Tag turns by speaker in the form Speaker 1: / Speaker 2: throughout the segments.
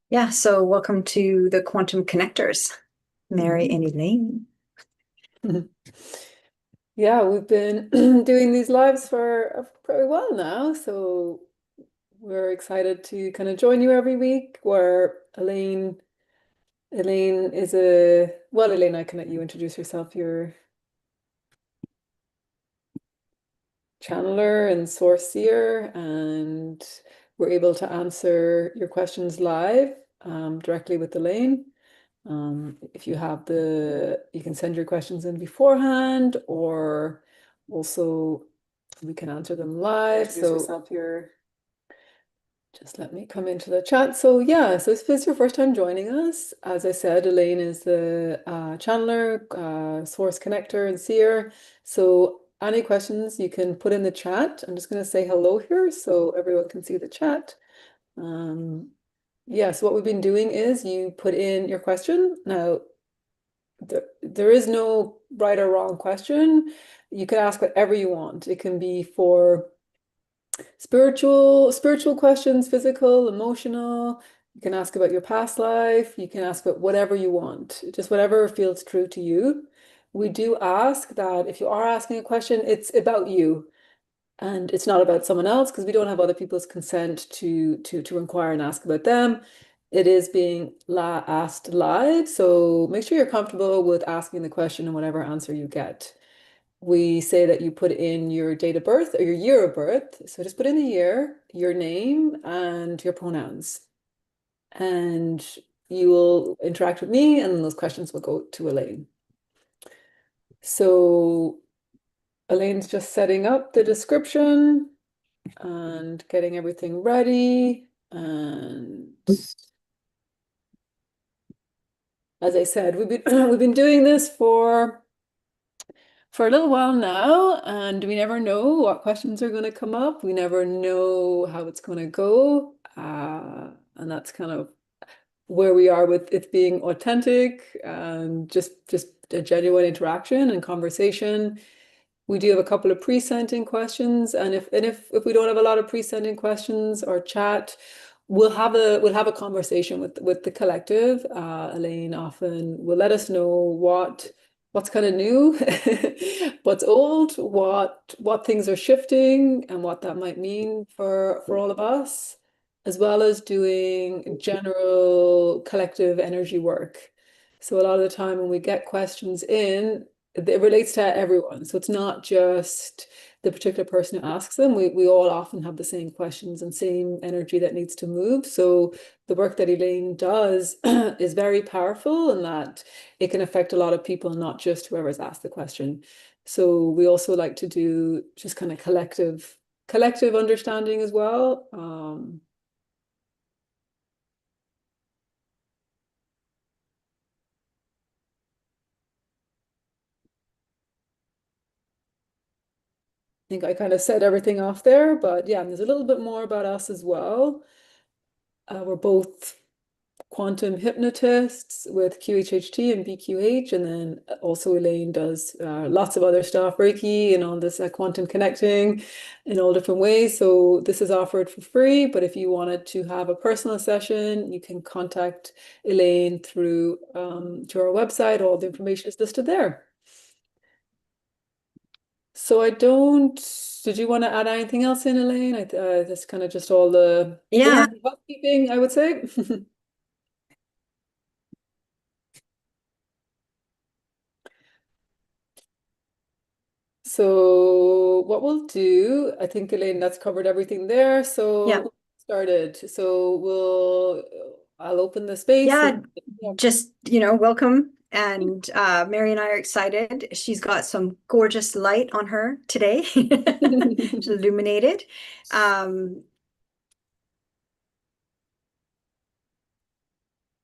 Speaker 1: Yeah, so welcome to the Quantum Connectors, Mary and Elaine.
Speaker 2: Yeah, we've been doing these lives for pretty well now, so we're excited to kind of join you every week. Where Elaine is Elaine, I can let you introduce yourself. You're channeler and source seer, and we're able to answer your questions live directly with Elaine. If you have you can send your questions in beforehand, or also we can answer them live.
Speaker 1: Introduce
Speaker 2: So
Speaker 1: yourself here.
Speaker 2: just let me come into the chat. So yeah, so if this is your first time joining us, as I said, Elaine is the channeler, source connector, and seer. So any questions you can put in the chat. I'm just going to say hello here so everyone can see the chat. Um, yeah, so what we've been doing is you put in your question. Now, there is no right or wrong question. You can ask whatever you want. It can be for spiritual questions, physical, emotional. You can ask about your past life. You can ask about whatever you want, just whatever feels true to you. We do ask that if you are asking a question, it's about you and it's not about someone else because we don't have other people's consent to inquire and ask about them. It is being asked live, so make sure you're comfortable with asking the question and whatever answer you get. We say that you put in your date of birth or your year of birth. So just put in the year, your name, and your pronouns. And you will interact with me, and those questions will go to Elaine. So Elaine's just setting up the description and getting everything ready. And as I said, we've been doing this for a little while now, and we never know what questions are going to come up. We never know how it's going to go. And that's kind of where we are with it being authentic and just a genuine interaction and conversation. We do have a couple of pre-sending questions, and if we don't have a lot of pre-sending questions or chat, we'll have a conversation with the collective. Elaine often will let us know what's kind of new, what's old, what things are shifting, and what that might mean for all of us, as well as doing general collective energy work. So a lot of the time when we get questions in, it relates to everyone. So it's not just the particular person who asks them. We all often have the same questions and same energy that needs to move. So the work that Elaine does is very powerful in that it can affect a lot of people, not just whoever's asked the question. So we also like to do just kind of collective understanding as well. I think I kind of said everything off there, but yeah, and there's a little bit more about us as well. We're both quantum hypnotists with QHHT and BQH, and then also Elaine does lots of other stuff, Reiki and all this quantum connecting in all different ways. So this is offered for free, but if you wanted to have a personal session, you can contact Elaine through to our website. All the information is listed there. So did you want to add anything else in, Elaine? That's kind of just all the
Speaker 1: Yeah,
Speaker 2: housekeeping, I would say. So what we'll do, I think Elaine, that's covered everything there.
Speaker 1: yeah,
Speaker 2: So started. So I'll open the space and
Speaker 1: yeah.
Speaker 2: yeah.
Speaker 1: Just, welcome. And Mary and I are excited. She's got some gorgeous light on her today. She's illuminated. Um,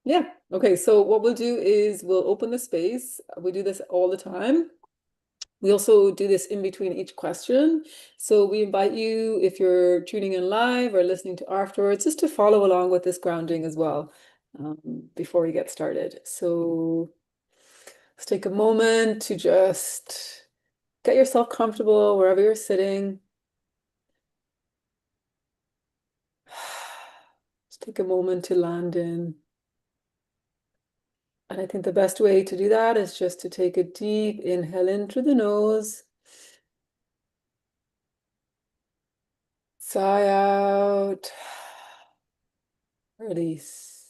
Speaker 2: Yeah. Okay. So what we'll do is we'll open the space. We do this all the time. We also do this in between each question. So we invite you, if you're tuning in live or listening to afterwards, just to follow along with this grounding as well before we get started. So let's take a moment to just get yourself comfortable wherever you're sitting. take a moment to land in. And I think the best way to do that is just to take a deep inhale in through the nose. Sigh out. Release.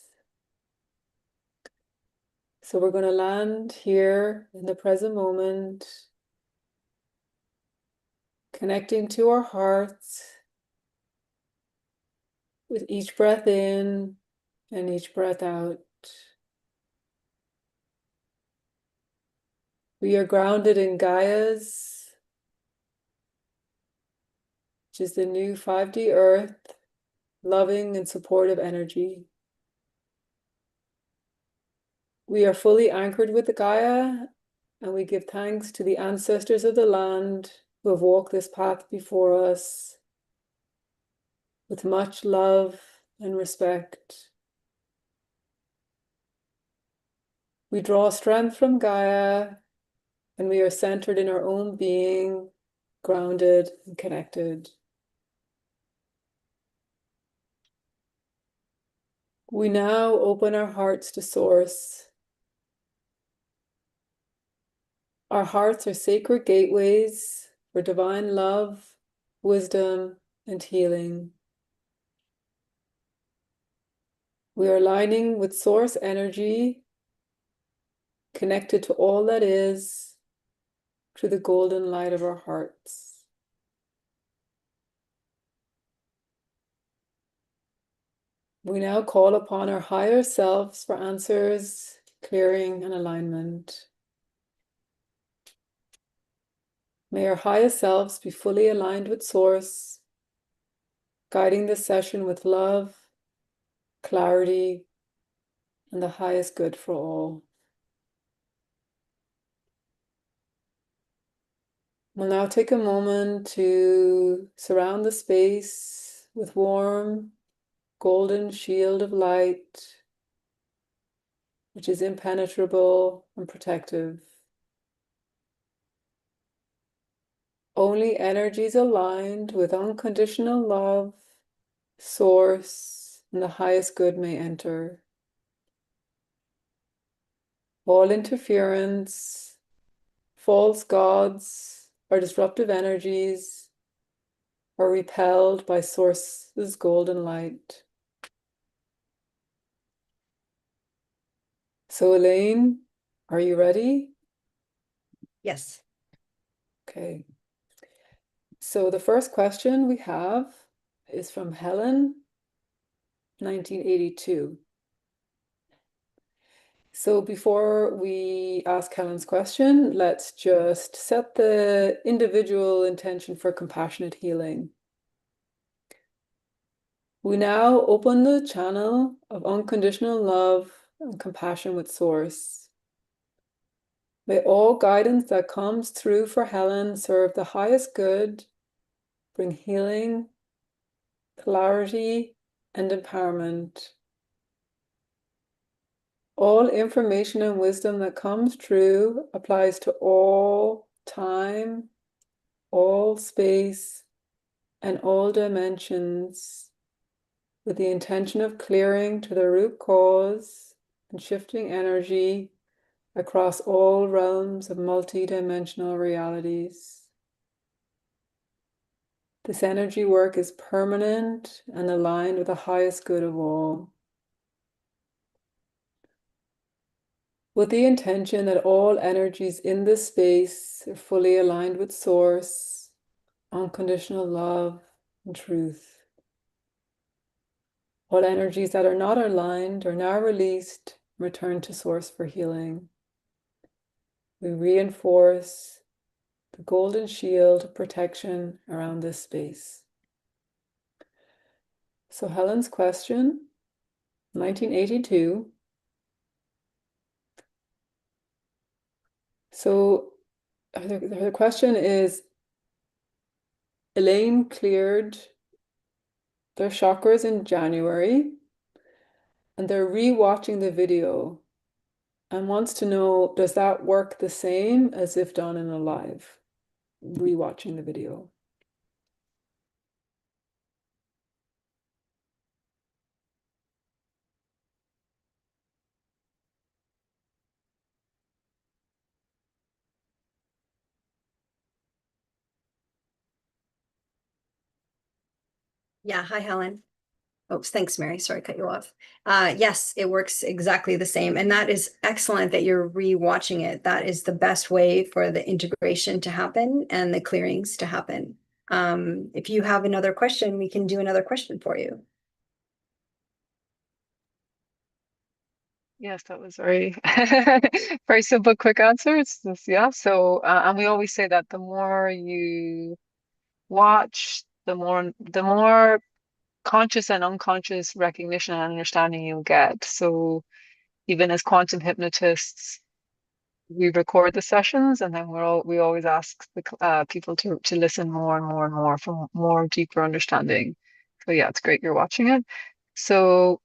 Speaker 2: So we're going to land here in the present moment, connecting to our hearts with each breath in and each breath out. We are grounded in Gaia's, which is the new 5D earth, loving and supportive energy. We are fully anchored with the Gaia, and we give thanks to the ancestors of the land who have walked this path before us with much love and respect. We draw strength from Gaia, and we are centered in our own being, grounded and connected. We now open our hearts to Source. Our hearts are sacred gateways for divine love, wisdom, and healing. We are aligning with Source energy, connected to all that is, through the golden light of our hearts. We now call upon our higher selves for answers, clearing, and alignment. May our highest selves be fully aligned with Source, guiding this session with love, clarity, and the highest good for all. We'll now take a moment to surround the space with warm, golden shield of light, which is impenetrable and protective. Only energies aligned with unconditional love, Source, and the highest good may enter. All interference, false gods, or disruptive energies are repelled by Source's golden light. So Elaine, are you ready?
Speaker 1: Yes.
Speaker 2: Okay. So the first question we have is from Helen, 1982. So before we ask Helen's question, let's just set the individual intention for compassionate healing. We now open the channel of unconditional love and compassion with Source. May all guidance that comes through for Helen serve the highest good, bring healing, clarity, and empowerment. All information and wisdom that comes through applies to all time, all space, and all dimensions, with the intention of clearing to the root cause and shifting energy across all realms of multidimensional realities. This energy work is permanent and aligned with the highest good of all, with the intention that all energies in this space are fully aligned with Source, unconditional love, and truth. All energies that are not aligned are now released and returned to Source for healing. We reinforce the golden shield of protection around this space. So Helen's question, 1982. So her question is, Elaine cleared their chakras in January, and they're re-watching the video and wants to know, does that work the same as if done in a live, re-watching the video?
Speaker 1: Yeah, hi, Helen. Oops, thanks, Mary. Sorry, I cut you off. Yes, it works exactly the same. And that is excellent that you're rewatching it. That is the best way for the integration to happen and the clearings to happen. If you have another question, we can do another question for you.
Speaker 3: Yes, that was very very simple, quick answer. It's just, yeah. So, and we always say that the more you watch, the more conscious and unconscious recognition and understanding you'll get. So, even as quantum hypnotists, we record the sessions, and then we always ask the people to listen more and more and more for more deeper understanding. So, yeah, it's great you're watching it. So.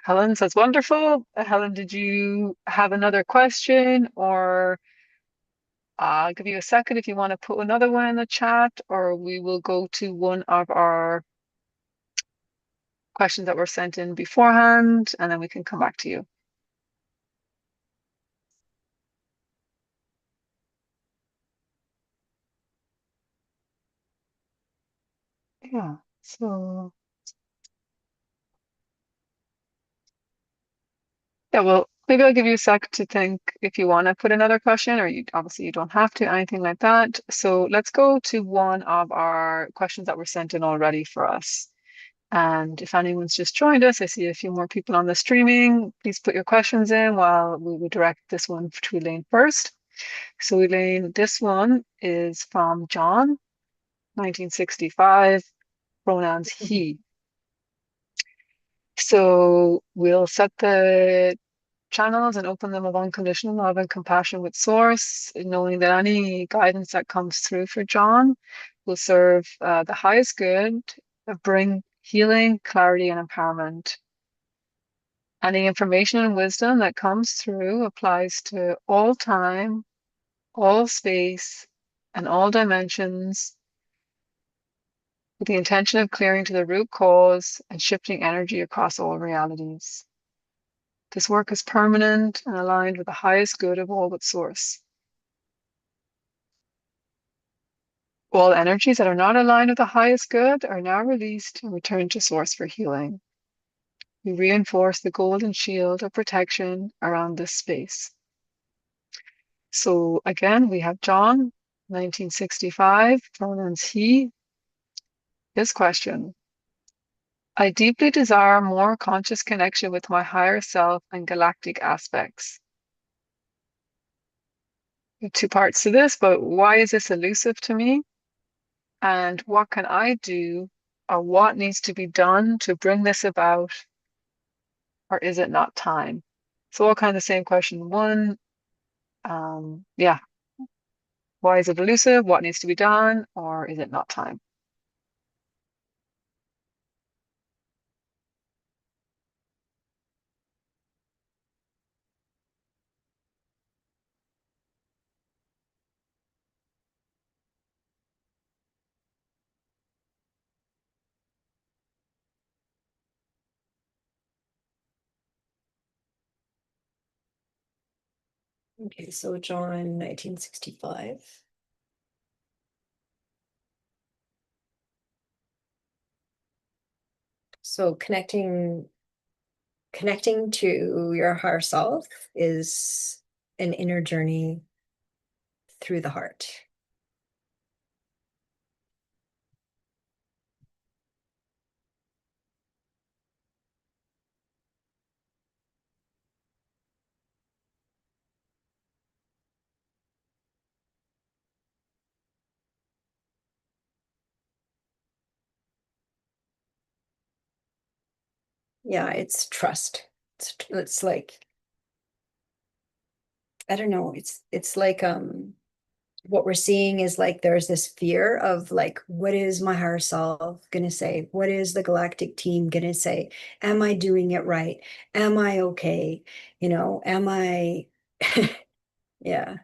Speaker 3: Helen says, wonderful. Helen, did you have another question? Or I'll give you a second if you want to put another one in the chat, or we will go to one of our questions that were sent in beforehand, and then we can come back to you. Yeah, so yeah, well, maybe I'll give you a sec to think if you want to put another question, or you obviously you don't have to, anything like that. So let's go to one of our questions that were sent in already for us. And if anyone's just joined us, I see a few more people on the streaming. Please put your questions in while we direct this one to Elaine first. So Elaine, this one is from John, 1965, pronouns he. So we'll set the channels and open them of unconditional love and compassion with Source, knowing that any guidance that comes through for John will serve the highest good, bring healing, clarity, and empowerment. Any information and wisdom that comes through applies to all time, all space, and all dimensions with the intention of clearing to the root cause and shifting energy across all realities. This work is permanent and aligned with the highest good of all but Source. All energies that are not aligned with the highest good are now released and returned to Source for healing. We reinforce the golden shield of protection around this space. So again, we have John, 1965, pronouns he. His question: I deeply desire more conscious connection with my higher self and galactic aspects. There are two parts to this, but why is this elusive to me? And what can I do, or what needs to be done to bring this about, or is it not time? So all kind of the same question. One, yeah, why is it elusive? What needs to be done, or is it not time?
Speaker 1: Okay, so John, 1965. So connecting to your higher self is an inner journey through the heart. Yeah, it's trust. It's like, I don't know, it's like what we're seeing is like there's this fear of like, what is my higher self gonna say? What is the galactic team gonna say? Am I doing it right? Am I okay? Am I yeah.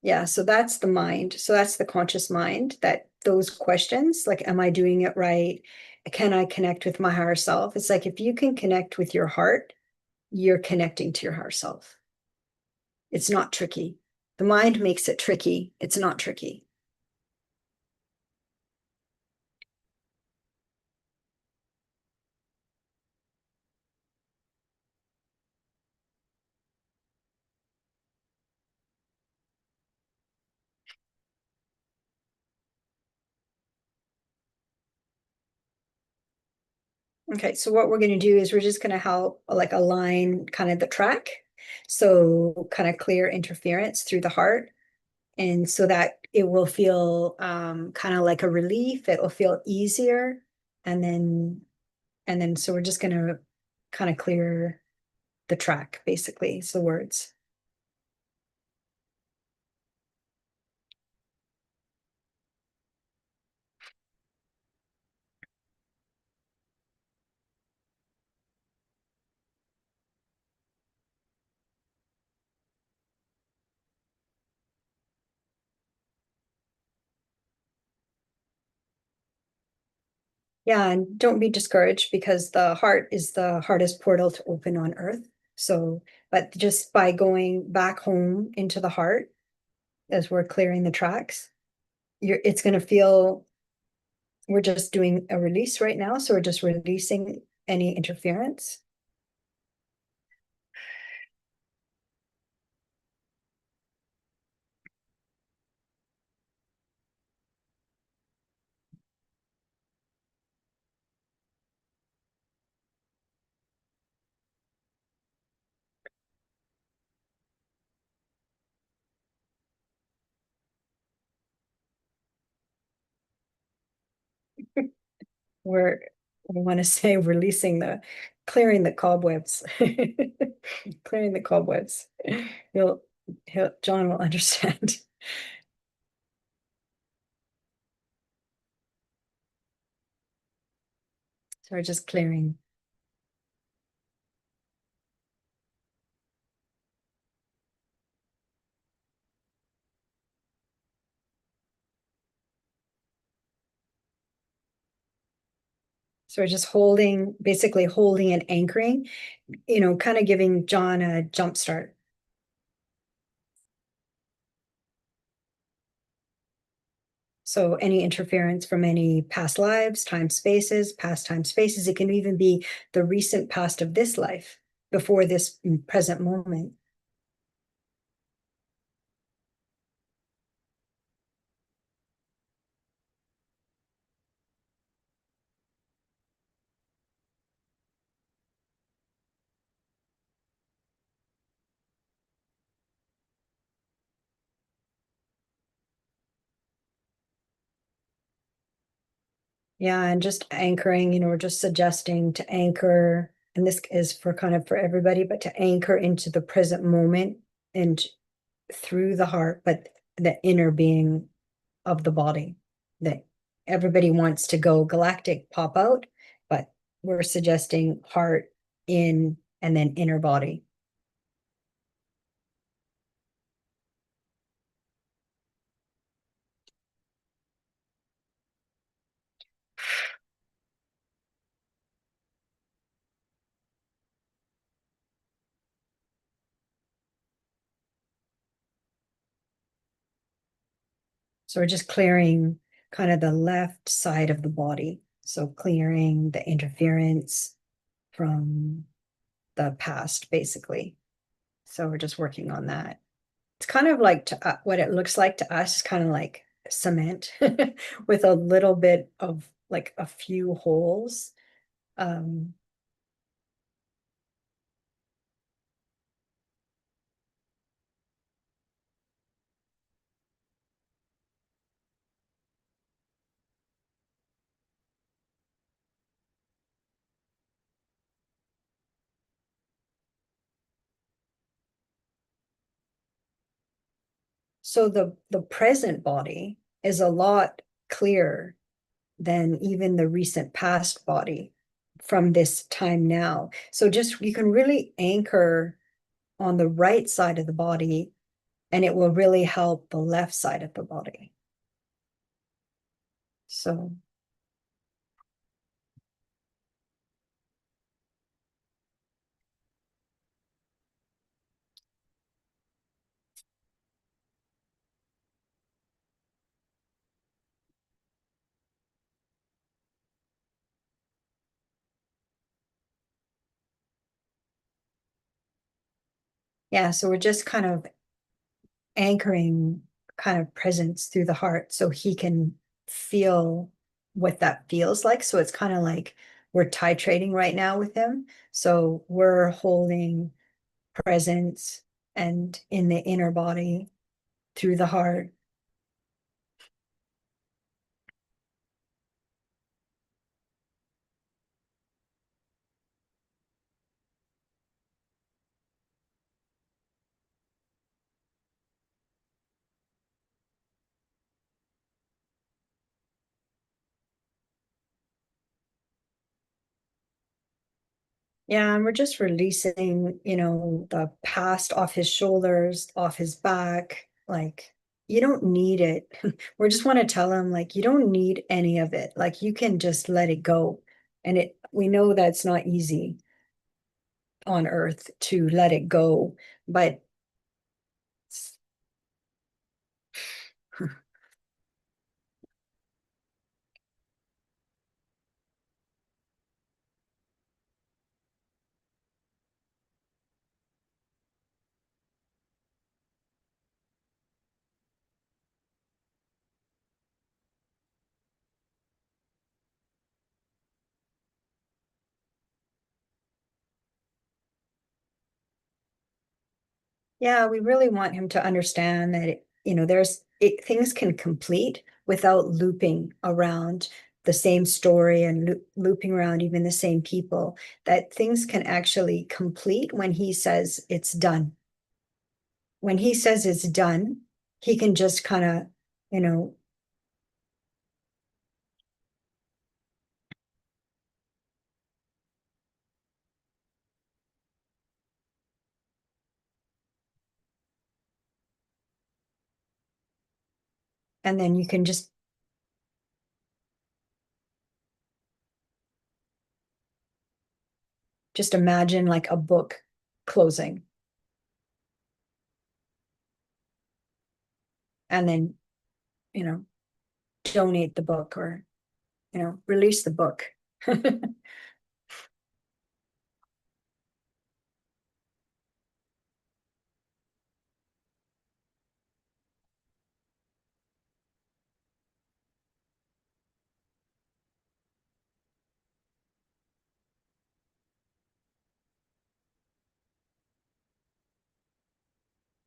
Speaker 1: Yeah, so that's the mind. So that's the conscious mind, that those questions, like, am I doing it right? Can I connect with my higher self? It's like if you can connect with your heart, you're connecting to your higher self. It's not tricky. The mind makes it tricky. It's not tricky. Okay, so what we're going to do is we're just going to help like align kind of the track. So kind of clear interference through the heart. And so that it will feel kind of like a relief. It will feel easier. And then so we're just going to kind of clear the track, basically. It's the words. Yeah, and don't be discouraged because the heart is the hardest portal to open on earth. So, but just by going back home into the heart as we're clearing the tracks, it's going to feel, we're just doing a release right now. So we're just releasing any interference. We're, we want to say releasing clearing the cobwebs, clearing the cobwebs. He'll, John will understand. So we're just clearing. So we're just holding, basically holding and anchoring, kind of giving John a jump start. So any interference from any past lives, time spaces, past time spaces, it can even be the recent past of this life before this present moment. Yeah, and just anchoring, we're just suggesting to anchor, and this is for kind of for everybody, but to anchor into the present moment and through the heart, but the inner being of the body. That everybody wants to go galactic, pop out, but we're suggesting heart in and then inner body. So we're just clearing kind of the left side of the body. So clearing the interference from the past, basically. So we're just working on that. It's kind of like what it looks like to us, kind of like cement with a little bit of like a few holes. Um, so the present body is a lot clearer than even the recent past body from this time now. So just you can really anchor on the right side of the body and it will really help the left side of the body. So yeah, so we're just kind of anchoring kind of presence through the heart so he can feel what that feels like. So it's kind of like we're titrating right now with him. So we're holding presence and in the inner body through the heart. Yeah, and we're just releasing, the past off his shoulders, off his back. Like, you don't need it. We just want to tell him, like, you don't need any of it. Like, you can just let it go. And we know that's not easy on earth to let it go, but yeah, we really want him to understand that, things can complete without looping around the same story and looping around even the same people, that things can actually complete when he says it's done. When he says it's done, he can just kind of, you know, and then you can just imagine like a book closing, and then, you know, donate the book, or, release the book.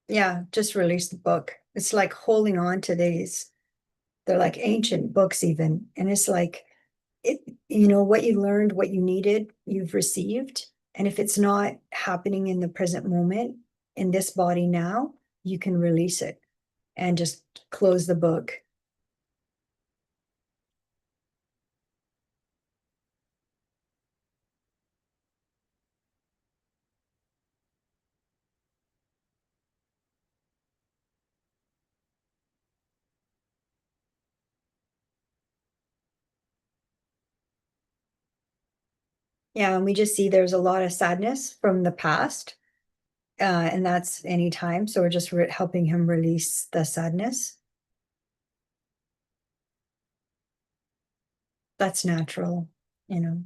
Speaker 1: Yeah, just release the book. It's like holding on to these. They're like ancient books even. And it's like, what you learned, what you needed, you've received. And if it's not happening in the present moment, in this body now, you can release it and just close the book. Yeah, and we just see there's a lot of sadness from the past. And that's any time. So we're just helping him release the sadness. That's natural, you know.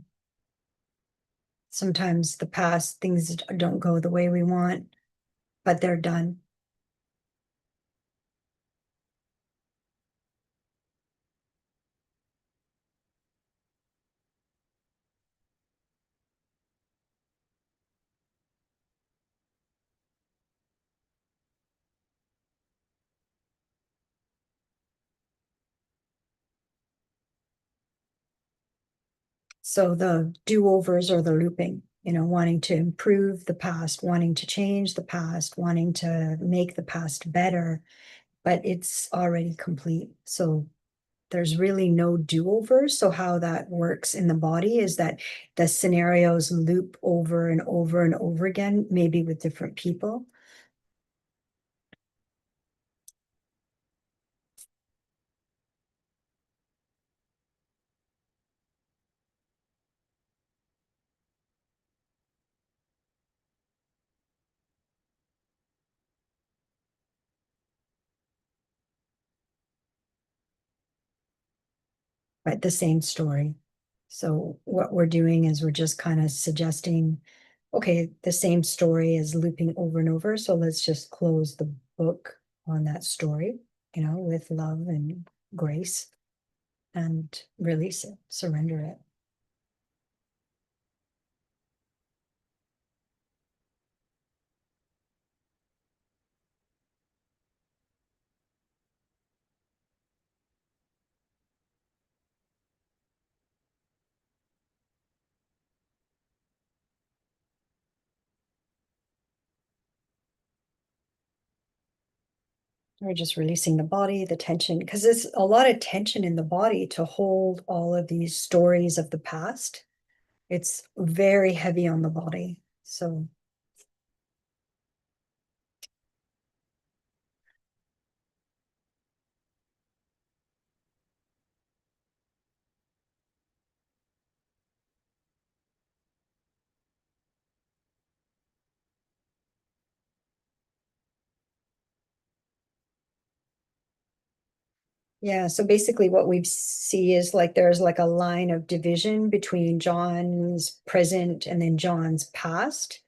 Speaker 1: Sometimes the past things don't go the way we want, but they're done. So the do-overs or the looping, wanting to improve the past, wanting to change the past, wanting to make the past better, but it's already complete. So there's really no do-overs. So how that works in the body is that the scenarios loop over and over and over again, maybe with different people. but the same story. So what we're doing is we're just kind of suggesting, okay, the same story is looping over and over. So let's just close the book on that story, with love and grace, and release it, surrender it. We're just releasing the body, the tension, because there's a lot of tension in the body to hold all of these stories of the past. It's very heavy on the body. So yeah, so basically what we see is like there's like a line of division between John's present and then John's past.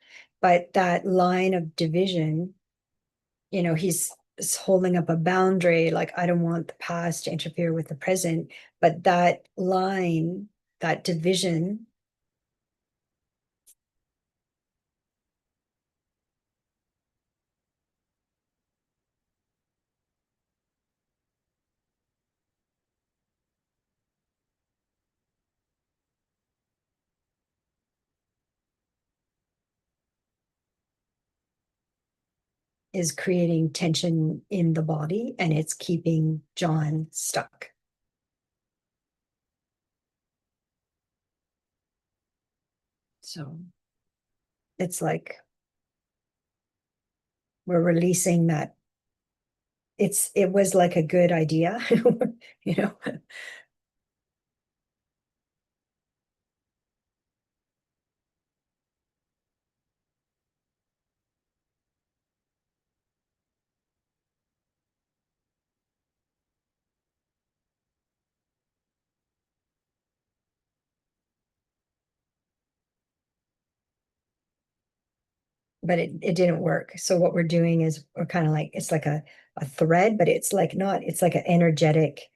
Speaker 1: But that line of division, he's holding up a boundary, like I don't want the past to interfere with the present. But that line, that division is creating tension in the body, and it's keeping John stuck. So it's like we're releasing that. It was like a good idea, you know. But it didn't work. So what we're doing is we're kind of like, it's like a thread, but it's like not, it's like an energetic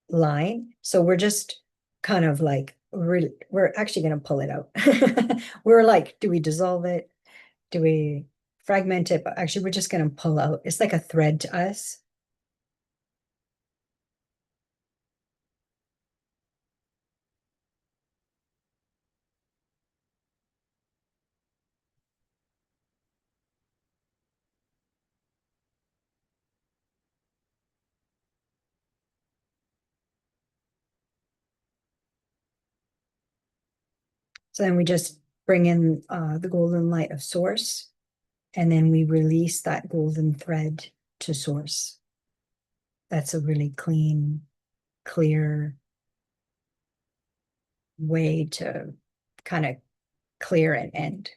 Speaker 1: line. So we're just kind of like, we're actually going to pull it out. We're like, do we dissolve it? Do we fragment it? But actually, we're just going to pull out. It's like a thread to us. So then we just bring in the golden light of source, and then we release that golden thread to source. That's a really clean, clear way to kind of clear and end.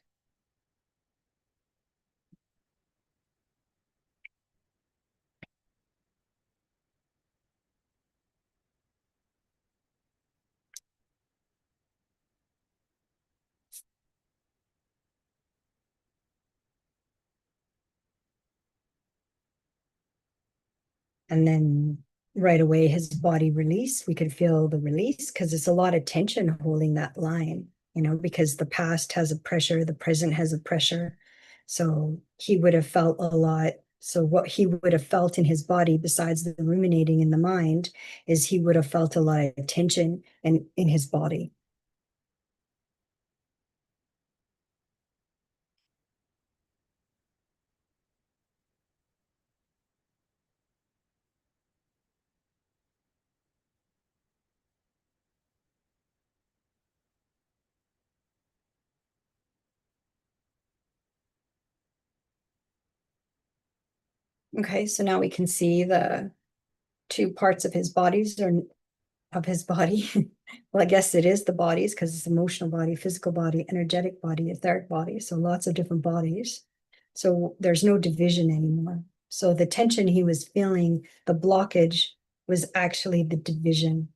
Speaker 1: And then right away, his body released. We could feel the release because it's a lot of tension holding that line, because the past has a pressure, the present has a pressure. So he would have felt a lot. So what he would have felt in his body, besides the ruminating in the mind, is he would have felt a lot of tension in his body. Okay, so now we can see the two parts of his bodies, or of his body. Well, I guess it is the bodies because it's emotional body, physical body, energetic body, etheric body. So lots of different bodies. So there's no division anymore. So the tension he was feeling, the blockage was actually the division.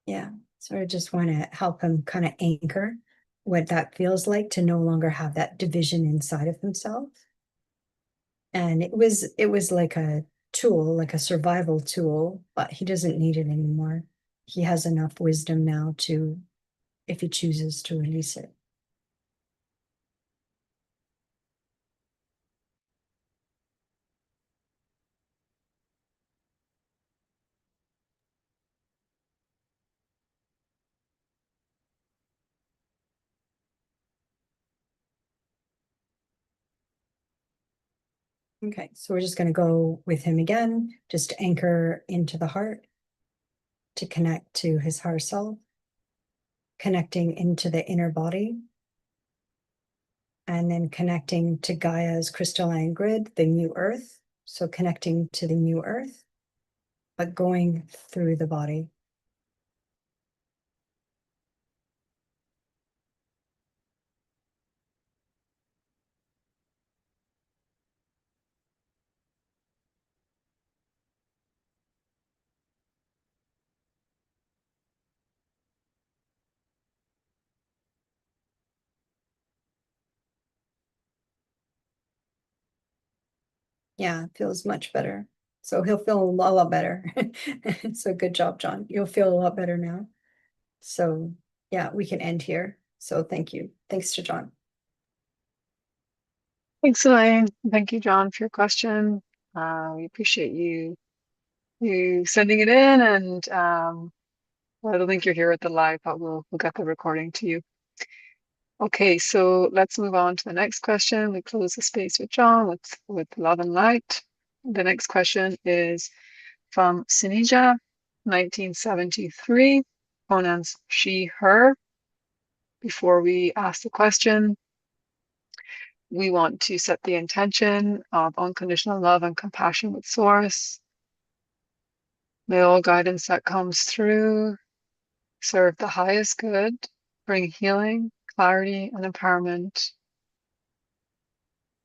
Speaker 1: Yeah. So I just want to help him kind of anchor what that feels like to no longer have that division inside of himself. And it was like a tool, like a survival tool, but he doesn't need it anymore. He has enough wisdom now to, if he chooses to release it. Okay, so we're just going to go with him again, just anchor into the heart to connect to his higher self, connecting into the inner body, and then connecting to Gaia's crystalline grid, the new earth. So connecting to the new earth, but going through the body. Yeah, it feels much better. So he'll feel a lot better. So good job, John. You'll feel a lot better now. So yeah, we can end here. So thank you. Thanks to John.
Speaker 3: Thanks, Elaine. Thank you, John, for your question. We appreciate you sending it in, and I don't think you're here at the live, but we'll get the recording to you. Okay, so let's move on to the next question. We close the space with John with love and light. The next question is from Senija, 1973, pronouns she, her. Before we ask the question, we want to set the intention of unconditional love and compassion with Source. May all guidance that comes through serve the highest good, bring healing, clarity, and empowerment.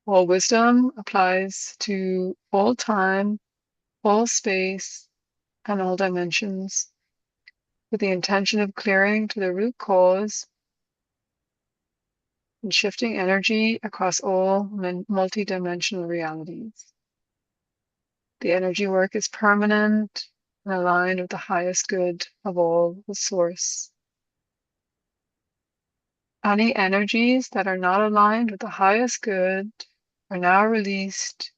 Speaker 3: All wisdom applies to all time, all space, and all dimensions, with the intention of clearing to the root cause and shifting energy across all multidimensional realities. The energy work is permanent and aligned with the highest good of all, the Source. Any energies that are not aligned with the highest good are now released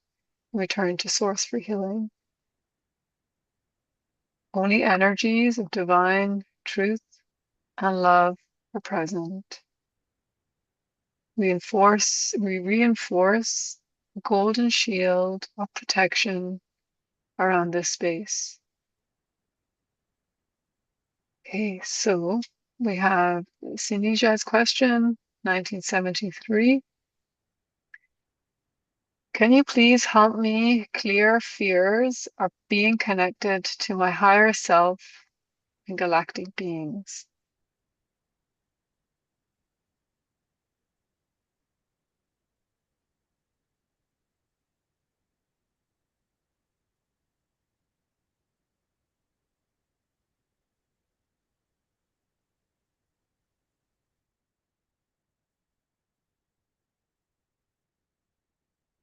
Speaker 3: and returned to Source for healing. Only energies of divine truth and love are present. We reinforce a golden shield of protection around this space. Okay, so we have Senija's question, 1973. Can you please help me clear fears of being connected to my higher self and galactic beings?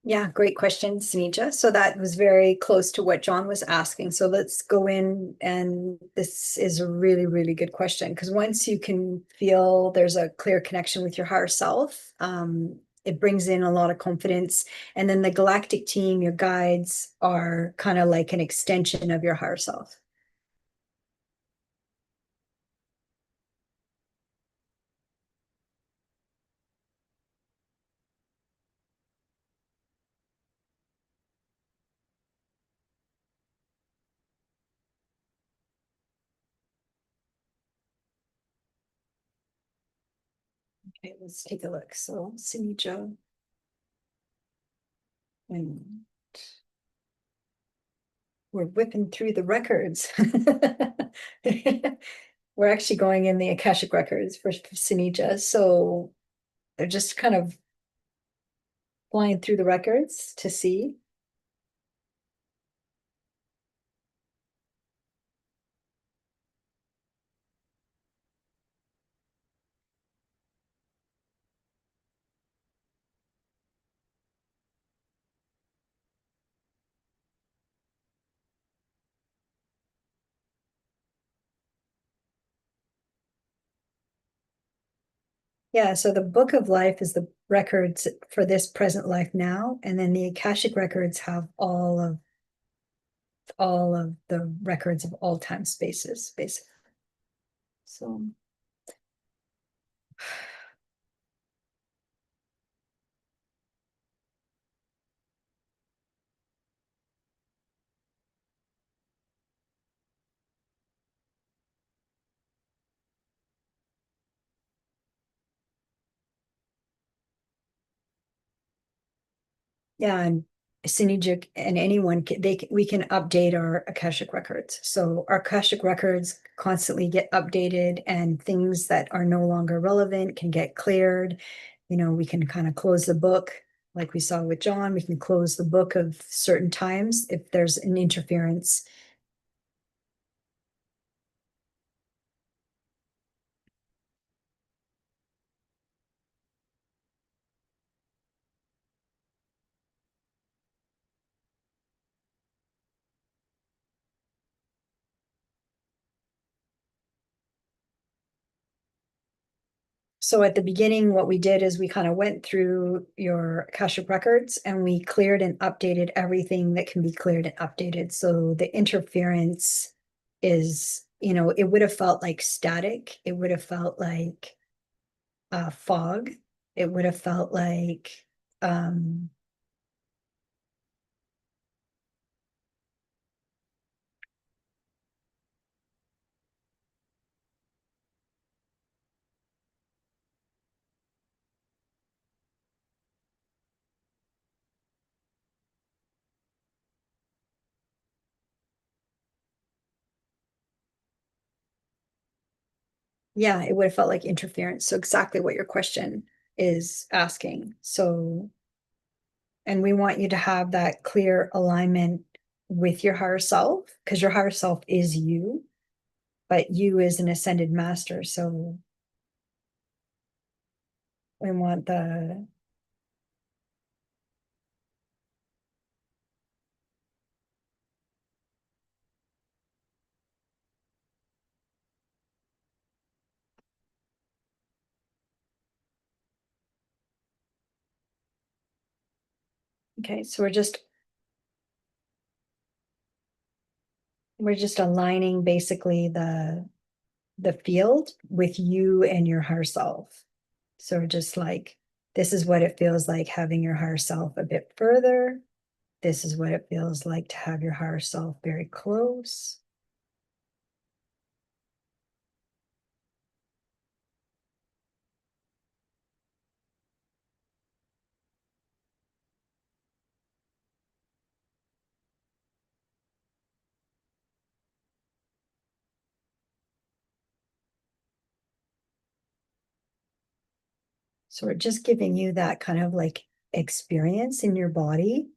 Speaker 1: Yeah, great question, Senija. So that was very close to what John was asking. So let's go in, and this is a really, really good question, because once you can feel there's a clear connection with your higher self, it brings in a lot of confidence. And then the galactic team, your guides, are kind of like an extension of your higher self. Okay, let's take a look. So Senija, and we're whipping through the records. We're actually going in the Akashic records for Senija. So they're just kind of flying through the records to see. Yeah, so the book of life is the records for this present life now, and then the Akashic records have all of the records of all time spaces, basically. So yeah, and Senija and anyone we can update our Akashic records. So our Akashic records constantly get updated, and things that are no longer relevant can get cleared. We can kind of close the book, like we saw with John. We can close the book of certain times if there's an interference. So at the beginning, what we did is we kind of went through your Akashic records and we cleared and updated everything that can be cleared and updated. So the interference is, it would have felt like static. It would have felt like fog. It would have felt like, um, yeah, it would have felt like interference. So exactly what your question is asking. So, and we want you to have that clear alignment with your higher self, because your higher self is you, but you is an ascended master. So we want the, okay, so we're just aligning basically the field with you and your higher self. So just like, this is what it feels like having your higher self a bit further. This is what it feels like to have your higher self very close. So we're just giving you that kind of like experience in your body.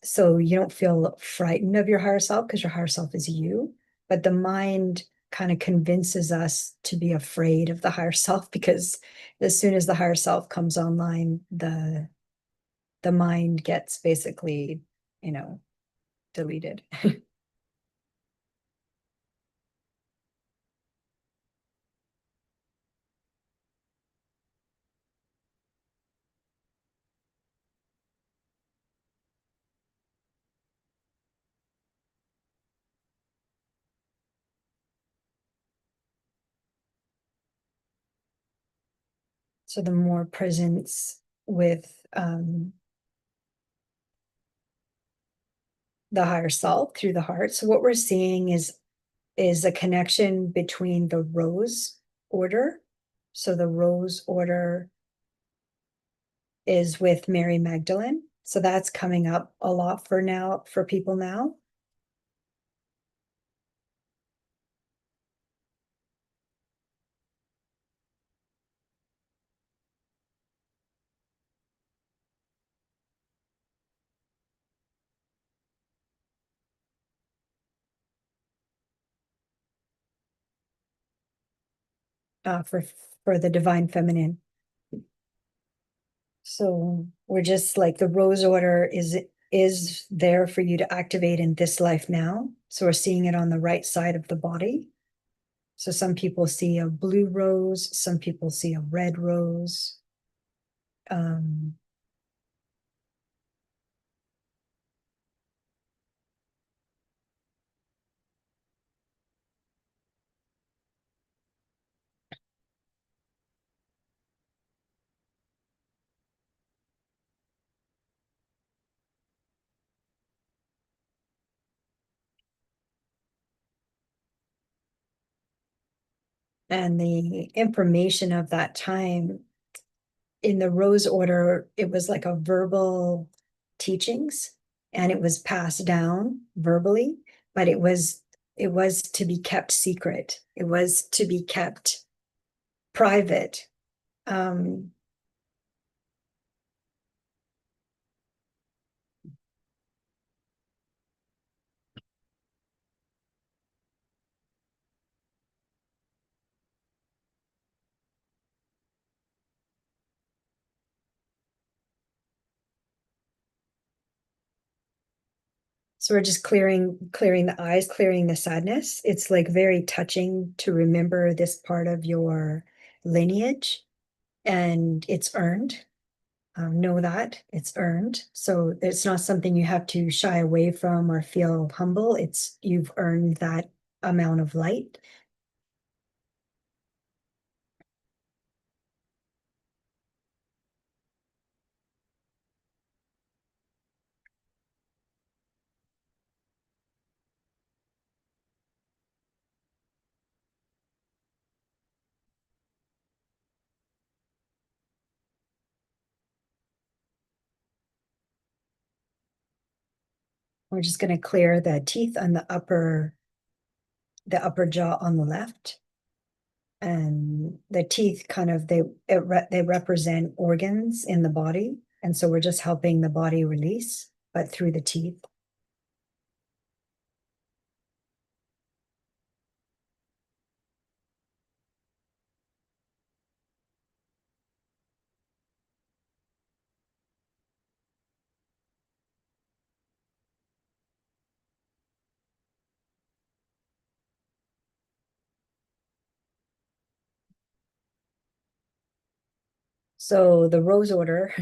Speaker 1: So you don't feel frightened of your higher self because your higher self is you. But the mind kind of convinces us to be afraid of the higher self because as soon as the higher self comes online, the mind gets basically, deleted. So the more presence with the higher self through the heart. So what we're seeing is a connection between the rose order. So the rose order is with Mary Magdalene. So that's coming up a lot for people now. For the divine feminine. So we're just like the rose order is there for you to activate in this life now. So we're seeing it on the right side of the body. So some people see a blue rose, some people see a red rose. Um, and the information of that time in the rose order, it was like a verbal teachings, and it was passed down verbally, but it was to be kept secret. It was to be kept private. Um, so we're just clearing the eyes, clearing the sadness. It's like very touching to remember this part of your lineage, and it's earned. Know that it's earned. So it's not something you have to shy away from or feel humble. It's you've earned that amount of light. We're just going to clear the teeth on the upper jaw on the left. And the teeth kind of they represent organs in the body. And so we're just helping the body release, but through the teeth. So the rose order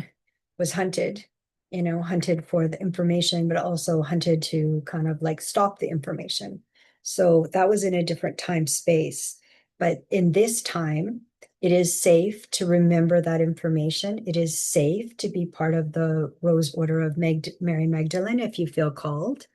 Speaker 1: was hunted, hunted for the information, but also hunted to kind of like stop the information. So that was in a different time space. But in this time, it is safe to remember that information. It is safe to be part of the Rose Order of Mary Magdalene if you feel called.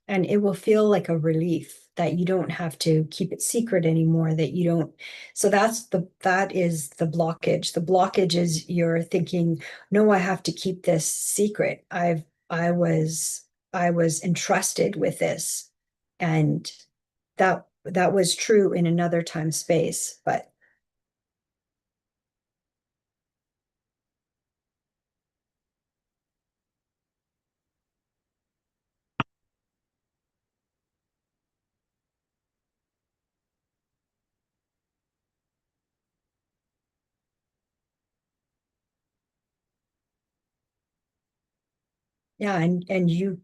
Speaker 1: And it will feel like a relief that you don't have to keep it secret anymore, that you don't. So that is the blockage. The blockage is you're thinking, no, I have to keep this secret. I was I was entrusted with this. And that was true in another time space, but yeah, and you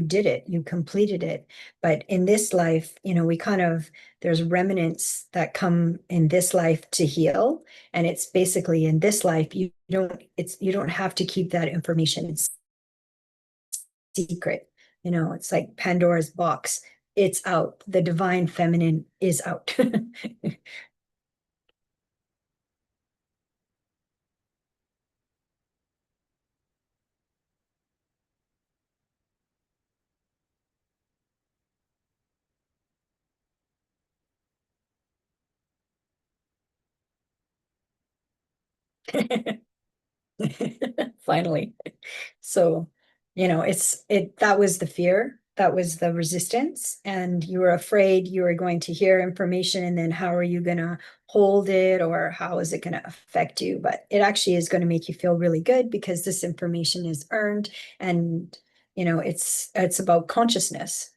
Speaker 1: did it, you completed it. But in this life, we kind of there's remnants that come in this life to heal. And it's basically in this life, you don't have to keep that information in secret. It's like Pandora's box. It's out. The divine feminine is out. Finally. So, that was the fear, that was the resistance, and you were afraid you were going to hear information, and then how are you going to hold it, or how is it going to affect you? But it actually is going to make you feel really good because this information is earned, and You know, it's about consciousness.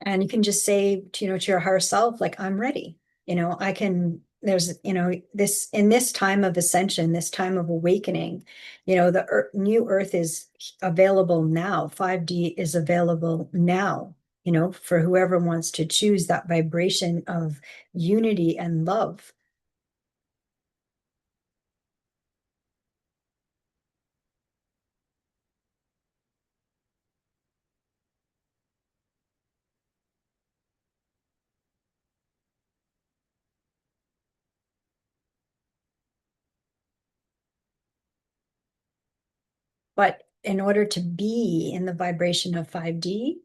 Speaker 1: And you can just say to, you know, to your higher self, like, I'm ready. You know, I can, there's, you know, this, in this time of ascension, this time of awakening, you know, the new earth is available now. 5D is available now, you know, for whoever wants to choose that vibration of unity and love. But in order to be in the vibration of 5D,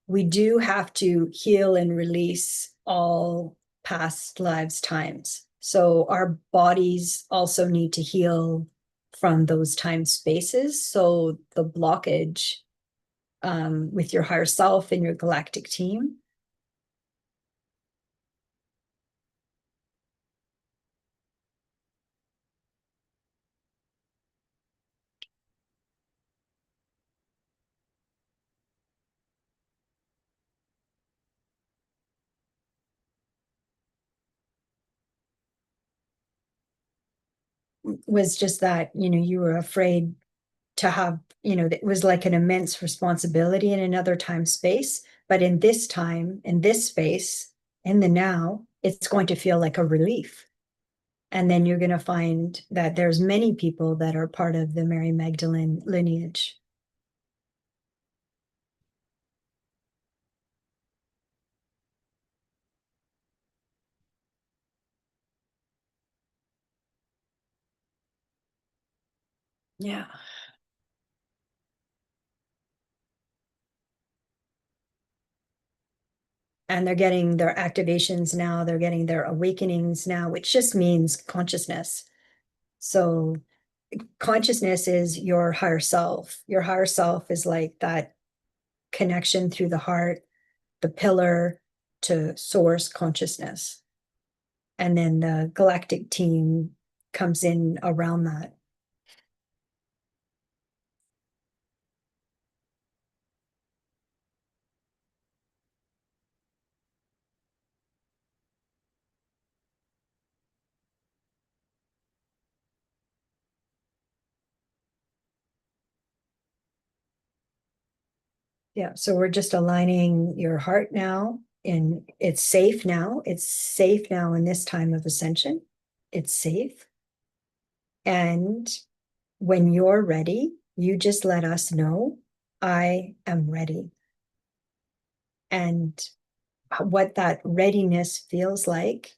Speaker 1: we do have to heal and release all past lives' times. So our bodies also need to heal from those time spaces. So the blockage with your higher self and your galactic team was just that, you know, you were afraid to have, you know, it was like an immense responsibility in another time space. But in this time, in this space, in the now, it's going to feel like a relief. And then you're going to find that there's many people that are part of the Mary Magdalene lineage. Yeah. And they're getting their activations now, they're getting their awakenings now, which just means consciousness. So consciousness is your higher self. Your higher self is like that connection through the heart, the pillar to source consciousness. And then the galactic team comes in around that. Yeah, so we're just aligning your heart now, and it's safe now. It's safe now in this time of ascension. It's safe. And when you're ready, you just let us know, I am ready. And what that readiness feels like.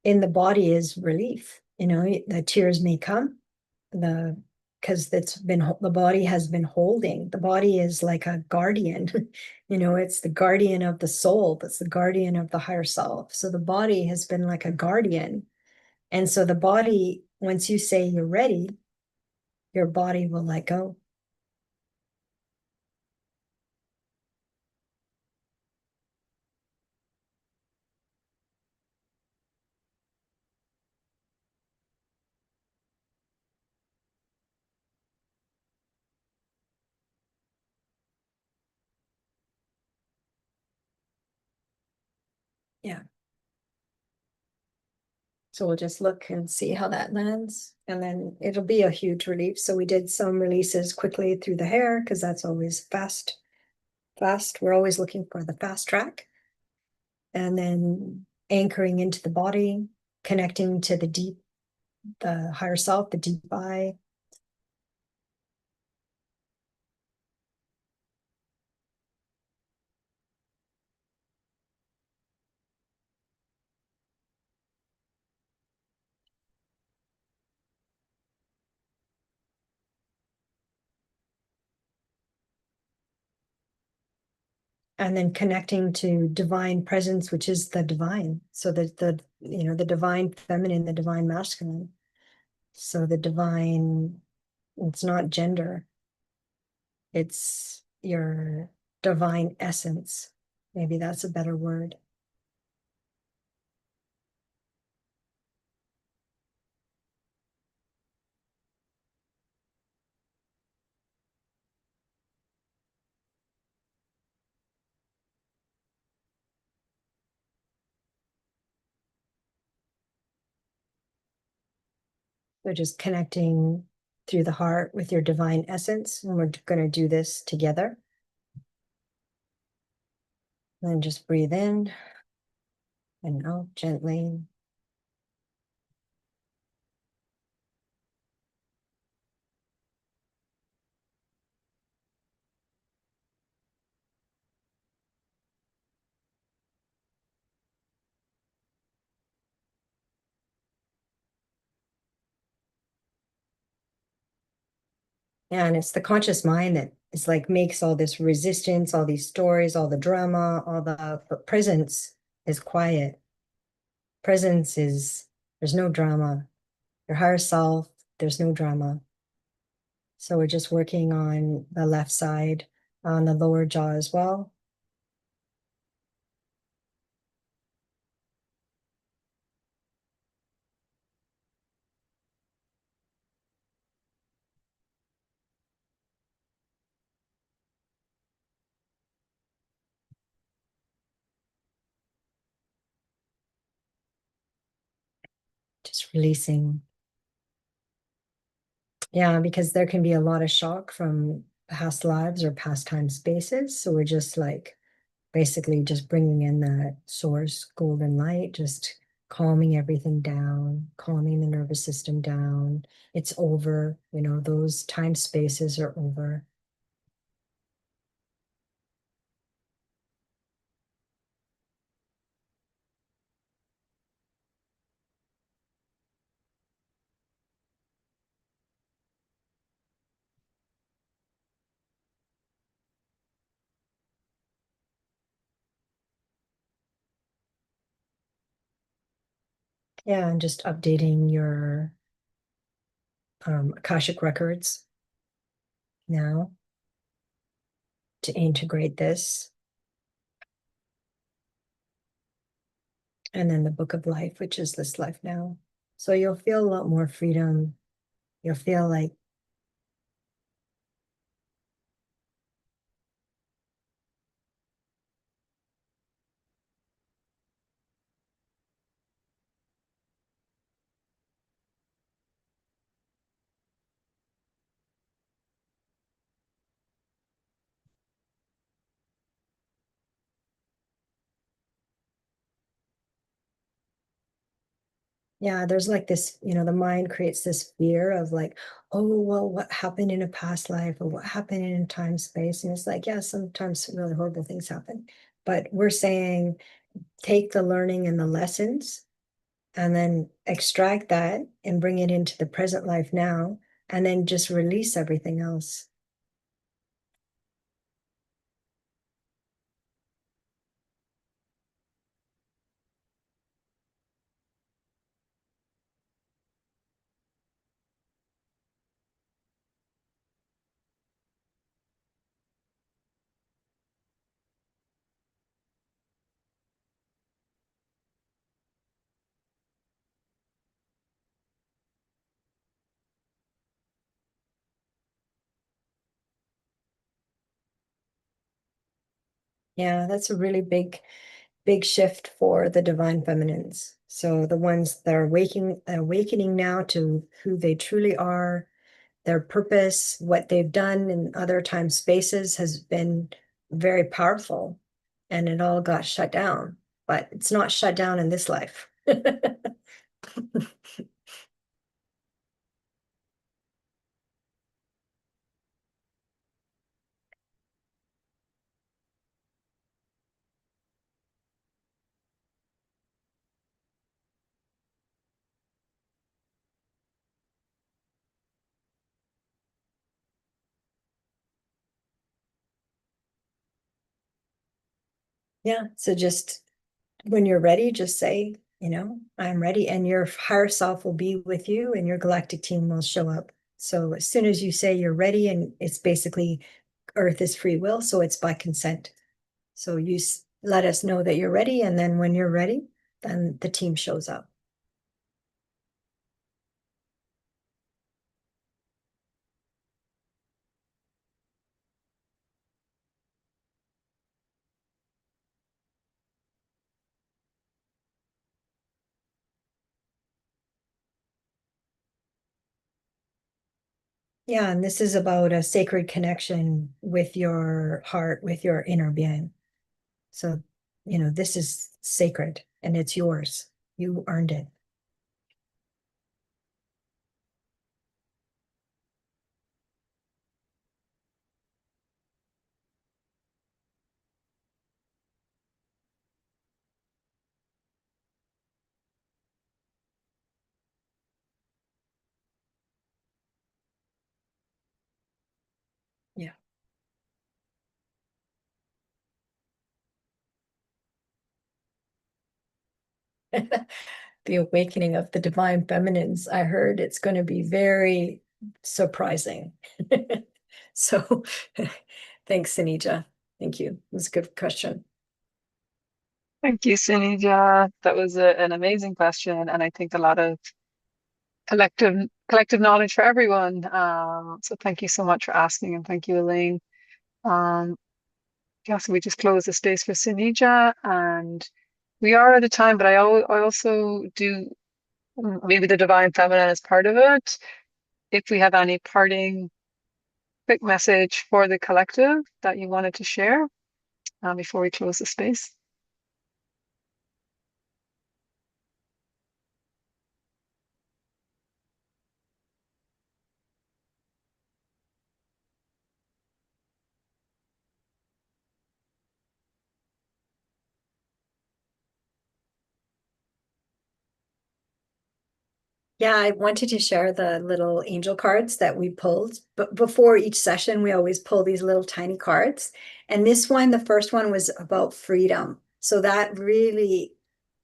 Speaker 1: In the body is relief. You know, the tears may come, the because it's been the body has been holding. The body is like a guardian. You know, it's the guardian of the soul, that's the guardian of the higher self. So the body has been like a guardian. And so the body, once you say you're ready, your body will let go. Yeah. So we'll just look and see how that lands. And then it'll be a huge relief. So we did some releases quickly through the hair because that's always fast. We're always looking for the fast track. And then anchoring into the body, connecting to the deep, the higher self, the deep I. And then connecting to divine presence, which is the divine. So that the divine feminine, the divine masculine. So the divine, it's not gender, it's your divine essence. Maybe that's a better word. So just connecting through the heart with your divine essence. And we're going to do this together. And then just breathe in and out gently. And it's the conscious mind that is like makes all this resistance, all these stories, all the drama, all the but presence is quiet. Presence is there's no drama. Your higher self, there's no drama. So we're just working on the left side, on the lower jaw as well. Just releasing. Yeah, because there can be a lot of shock from past lives or past time spaces. So we're just like basically just bringing in that source golden light, just calming everything down, calming the nervous system down. It's over, those time spaces are over. Yeah, and just updating your Akashic records now to integrate this. And then the book of life, which is this life now. So you'll feel a lot more freedom. You'll feel like, yeah, there's like this, the mind creates this fear of like, oh, well, what happened in a past life or what happened in time space? And it's like, yeah, sometimes really horrible things happen. But we're saying take the learning and the lessons and then extract that and bring it into the present life now, and then just release everything else. Yeah, that's a really big shift for the divine feminines. So the ones that are awakening now to who they truly are, their purpose, what they've done in other time spaces has been very powerful, and it all got shut down, but it's not shut down in this life. Yeah. So just when you're ready, just say, I'm ready, and your higher self will be with you and your galactic team will show up. So as soon as you say you're ready, and it's basically Earth is free will, so it's by consent. So you let us know that you're ready, and then when you're ready, then the team shows up. Yeah, and this is about a sacred connection with your heart, with your inner being. So, this is sacred and it's yours. You earned it. Yeah. The awakening of the divine feminines. I heard it's going to be very surprising. So thanks, Senija. Thank you. It was a good question.
Speaker 3: Thank you, Senija. That was an amazing question, and I think a lot of collective knowledge for everyone. So thank you so much for asking, and thank you, Elaine. Um, yeah, so we just close the space for Senija, and we are at a time, but I also do maybe the divine feminine is part of it. If we have any parting quick message for the collective that you wanted to share before we close the space.
Speaker 1: Yeah, I wanted to share the little angel cards that we pulled. But before each session, we always pull these little tiny cards. And this one, the first one was about freedom. So that really,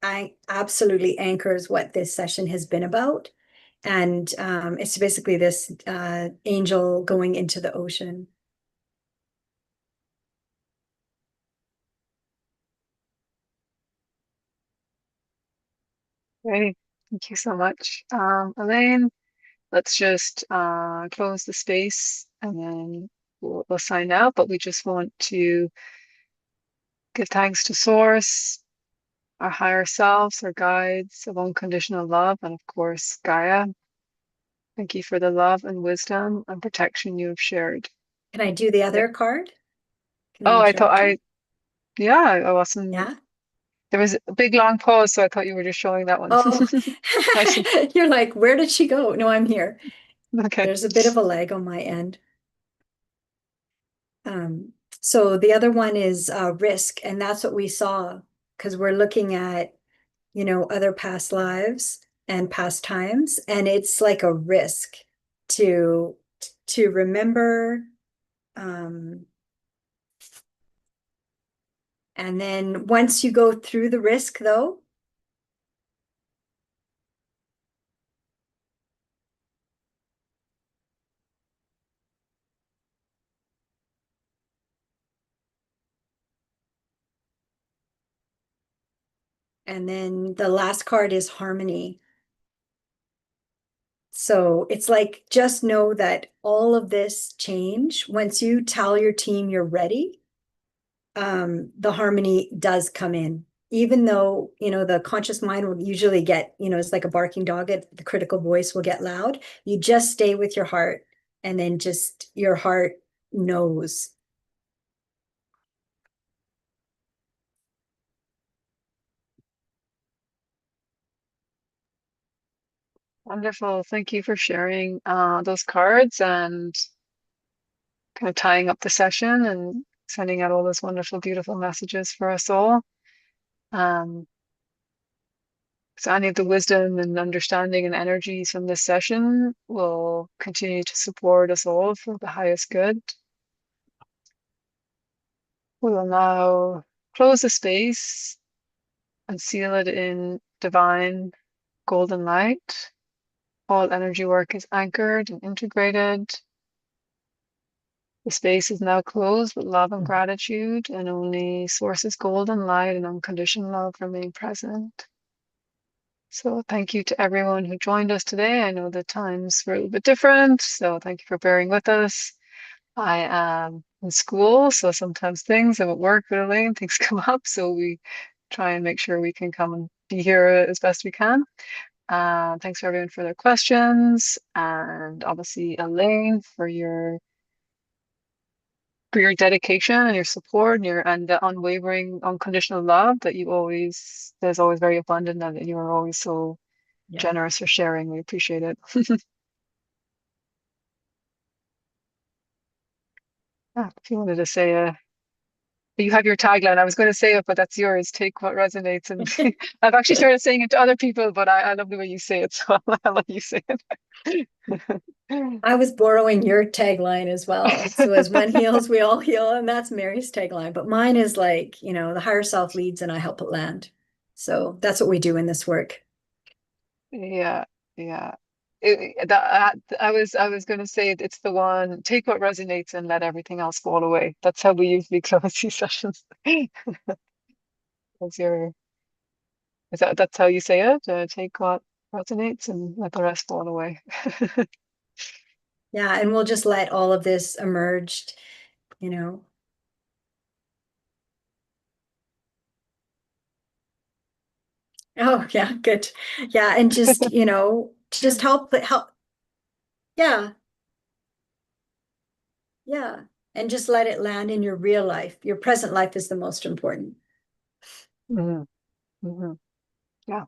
Speaker 1: I absolutely anchors what this session has been about. And it's basically this angel going into the ocean.
Speaker 3: Great. Thank you so much. Elaine, let's just close the space and then we'll sign out. But we just want to give thanks to Source, our higher selves, our guides of unconditional love, and of course, Gaia. Thank you for the love and wisdom and protection you have shared.
Speaker 1: Can I do the other card? Can I
Speaker 3: Oh, I thought
Speaker 1: interrupt you?
Speaker 3: yeah, I wasn't.
Speaker 1: Yeah.
Speaker 3: There was a big long pause, so I thought you were just showing that one.
Speaker 1: Oh,
Speaker 3: I see.
Speaker 1: you're like, where did she go? No, I'm here.
Speaker 3: Okay.
Speaker 1: There's a bit of a lag on my end. So the other one is risk, and that's what we saw because we're looking at, other past lives and past times, and it's like a risk to to remember. Um, and then once you go through the risk, though, and then the last card is harmony. So it's like, just know that all of this change, once you tell your team you're ready, the harmony does come in. Even though, the conscious mind will usually get, it's like a barking dog, the critical voice will get loud. You just stay with your heart, and then just your heart knows.
Speaker 3: Wonderful. Thank you for sharing those cards and kind of tying up the session and sending out all those wonderful, beautiful messages for us all. Um, so any of the wisdom and understanding and energies from this session will continue to support us all for the highest good. We will now close the space and seal it in divine golden light. All energy work is anchored and integrated. The space is now closed with love and gratitude, and only Source's golden light and unconditional love remain present. So thank you to everyone who joined us today. I know the times were a little bit different, so thank you for bearing with us. I am in school, so sometimes things I'm at work really and things come up, so we try and make sure we can come and be here as best we can. Thanks for everyone for their questions, and obviously Elaine for your dedication and your support and the unwavering, unconditional love that you always there's always very abundant, and you're always so
Speaker 1: Yeah.
Speaker 3: generous for sharing. We appreciate it. If you wanted to say you have your tagline. I was going to say it, but that's yours. Take what resonates. And I've actually started saying it to other people, but I love the way you say it, so I'll let you say it.
Speaker 1: I was borrowing your tagline as well. So as one heals, we all heal. And that's Mary's tagline. But mine is like, the higher self leads and I help it land. So that's what we do in this work.
Speaker 3: Yeah, yeah. I was going to say it's the one, take what resonates and let everything else fall away. That's how we usually close these sessions. That's your, that's how you say it? Take what resonates and let the rest fall away.
Speaker 1: Yeah. And we'll just let all of this emerge, you know. Oh, yeah, good. Yeah. And just, just help. Yeah. Yeah. And just let it land in your real life. Your present life is the most important.
Speaker 3: Mhm, mhm. Yeah.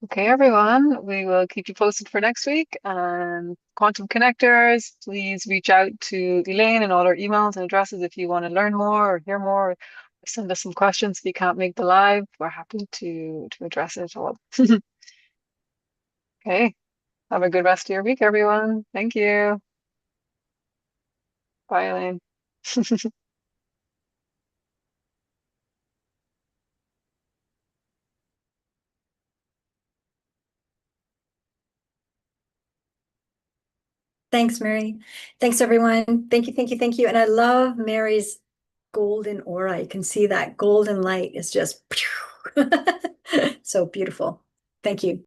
Speaker 3: Okay, everyone, we will keep you posted for next week. And Quantum Connectors, please reach out to Elaine and all her emails and addresses if you want to learn more or hear more, or send us some questions if you can't make the live. We're happy to address it all. Okay, have a good rest of your week, everyone. Thank you. Bye, Elaine.
Speaker 1: Thanks, Mary. Thanks, everyone. Thank you, thank you, thank you. And I love Mary's golden aura. You can see that golden light is just so beautiful. Thank you.